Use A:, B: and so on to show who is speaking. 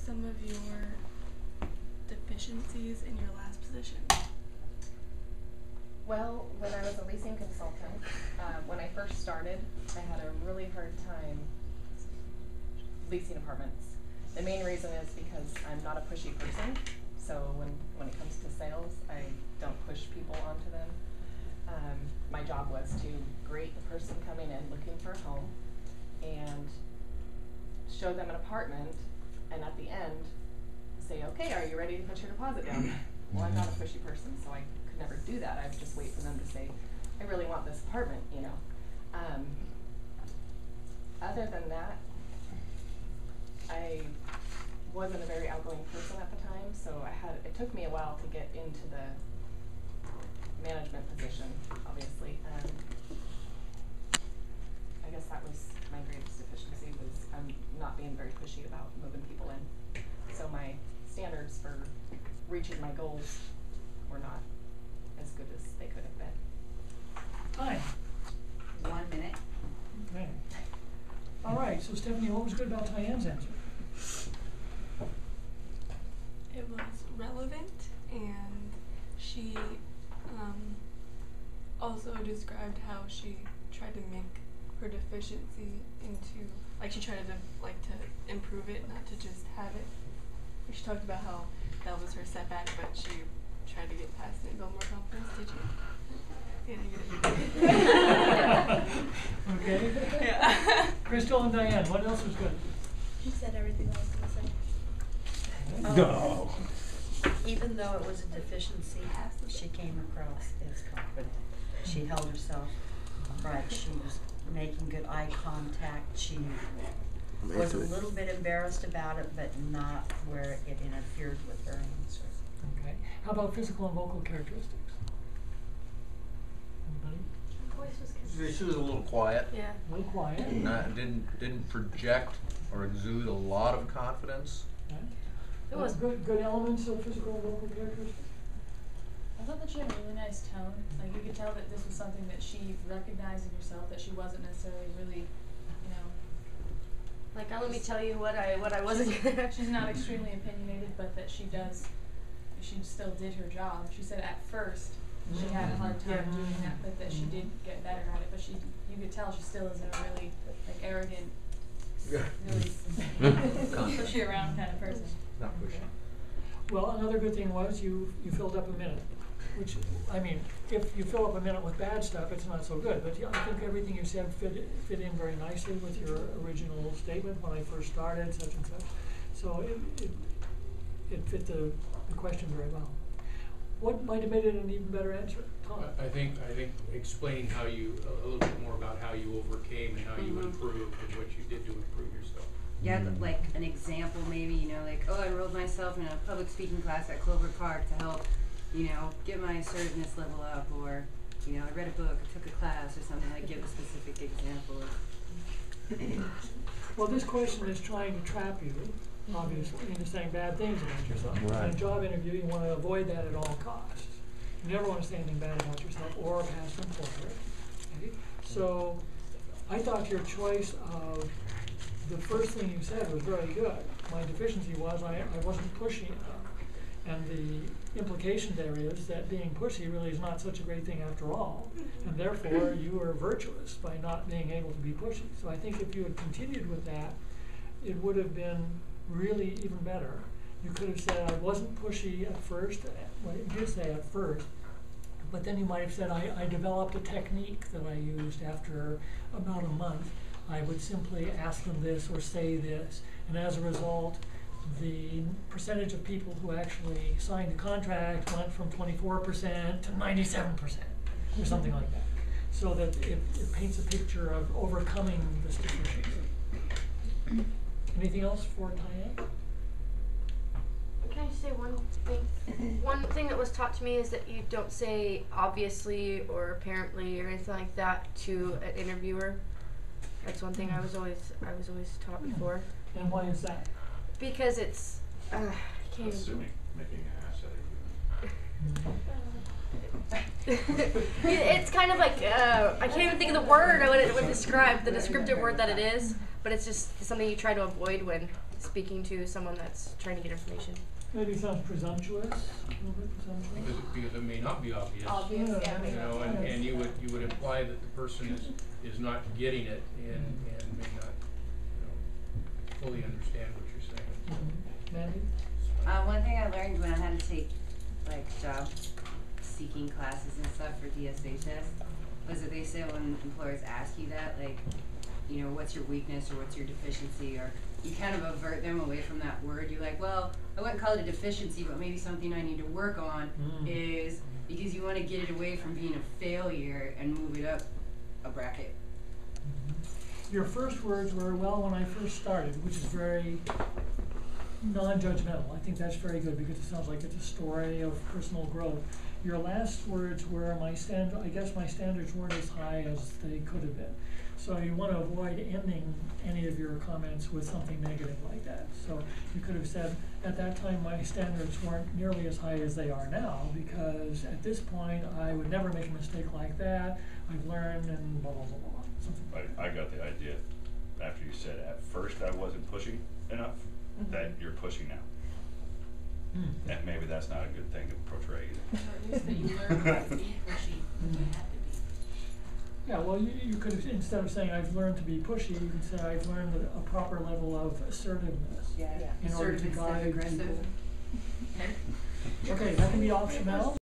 A: some of your deficiencies in your last position?
B: Well, when I was a leasing consultant, when I first started, I had a really hard time leasing apartments. The main reason is because I'm not a pushy person, so when it comes to sales, I don't push people onto them. My job was to greet the person coming in looking for a home and show them an apartment, and at the end say, okay, are you ready to put your deposit down? Well, I'm not a pushy person, so I could never do that. I would just wait for them to say, I really want this apartment, you know. Other than that, I wasn't a very outgoing person at the time, so it took me a while to get into the management position, obviously. I guess that was my greatest deficiency, was not being very pushy about moving people in. So my standards for reaching my goals were not as good as they could have been.
C: Fine.
D: 1 minute.
C: Okay. All right, so Stephanie, what was good about Tyann's answer?
A: It was relevant, and she also described how she tried to make her deficiency into, like, she tried to improve it, not to just have it. She talked about how that was her setback, but she tried to get past it and build more confidence. Did you? Yeah, you did.
C: Okay.
A: Yeah.
C: Crystal and Diane, what else was good?
E: She said everything I was going to say.
F: No.
E: Even though it was a deficiency, she came across as confident. She held herself upright. She was making good eye contact. She was a little bit embarrassed about it, but not where it interfered with her answer.
C: Okay. How about physical and vocal characteristics? Anybody?
A: Her voice was
F: She was a little quiet.
A: Yeah.
C: A little quiet.
F: Didn't project or exude a lot of confidence.
C: Okay.
G: It was
C: good elements of physical and vocal characteristics.
G: I thought that she had a really nice tone. Like, you could tell that this was something that she recognized in herself, that she wasn't necessarily really, you know.
E: Like, let me tell you what I wasn't.
G: She's not extremely opinionated, but that she still did her job. She said at first she had a hard time doing that, but that she did get better at it. But you could tell she still isn't a really arrogant, really pushy around kind of person.
F: Not pushy.
C: Well, another good thing was you filled up a minute, which, I mean, if you fill up a minute with bad stuff, it's not so good. But I think everything you said fit in very nicely with your original statement when I first started, such and such. So it fit the question very well. What might have made it an even better answer, Tom?
H: I think explaining how you, a little bit more about how you overcame and how you improved and what you did to improve yourself.
D: Yeah, like an example maybe, you know, like, I enrolled myself in a public speaking class at Clover Park to help, get my assertiveness level up, or, I read a book, or took a class or something, like give a specific example of.
C: Well, this question is trying to trap you, obviously, into saying bad things about yourself.
F: Right.
C: In a job interview, you want to avoid that at all costs. You never want to say anything bad about yourself or a past employer. Okay? So I thought your choice of the first thing you said was very good. My deficiency was I wasn't pushy enough. And the implication there is that being pushy really is not such a great thing after all. And therefore, you are virtuous by not being able to be pushy. So I think if you had continued with that, it would have been really even better. You could have said, I wasn't pushy at first. Well, you did say at first. But then you might have said, I developed a technique that I used after about a month. I would simply ask them this or say this, and as a result, the percentage of people who actually signed the contract went from 24% to 97%, or something like that. So that it paints a picture of overcoming this deficiency. Anything else for Tyann?
I: Can I just say one thing? One thing that was taught to me is that you don't say obviously or apparently or anything like that to an interviewer. That's one thing I was always taught before.
C: And why is that?
I: Because it's I can't
H: Assuming making an ass out of you.
I: it's kind of like I can't even think of the word I would describe the descriptive word that it is, but it's just something you try to avoid when speaking to someone that's trying to get information.
C: Maybe sounds presumptuous, a little bit presumptuous.
H: Because it may not be obvious.
G: Obvious, yeah.
H: You know, and you would imply that the person is not getting it and may not, you know, fully understand what you're saying.
C: Mandy?
D: One thing I learned when I had to take like job seeking classes and stuff for DSHS was that they say when employers ask you that, like, you know, what's your weakness or what's your deficiency, or you kind of avert them away from that word. You're like, well, I wouldn't call it a deficiency, but maybe something I need to work on is, because you want to get it away from being a failure and move it up a bracket.
C: Your first words were, well, when I first started, which is very non-judgmental. I think that's very good because it sounds like it's a story of personal growth. Your last words were, I guess my standards weren't as high as they could have been. So you want to avoid ending any of your comments with something negative like that. So you could have said, at that time my standards weren't nearly as high as they are now, because at this point I would never make a mistake like that. I've learned and blah, blah, blah, blah. Something like that.
J: I got the idea after you said at first I wasn't pushing enough, that you're pushing now. And maybe that's not a good thing to portray either.
K: Or at least that you learn how to be pushy when you have to be.
C: Yeah, well, you could have, instead of saying I've learned to be pushy, you could say I've learned a proper level of assertiveness in order
D: Assertive
C: to
D: instead of
C: guide
D: aggressive.
C: people. Okay, that can be optional.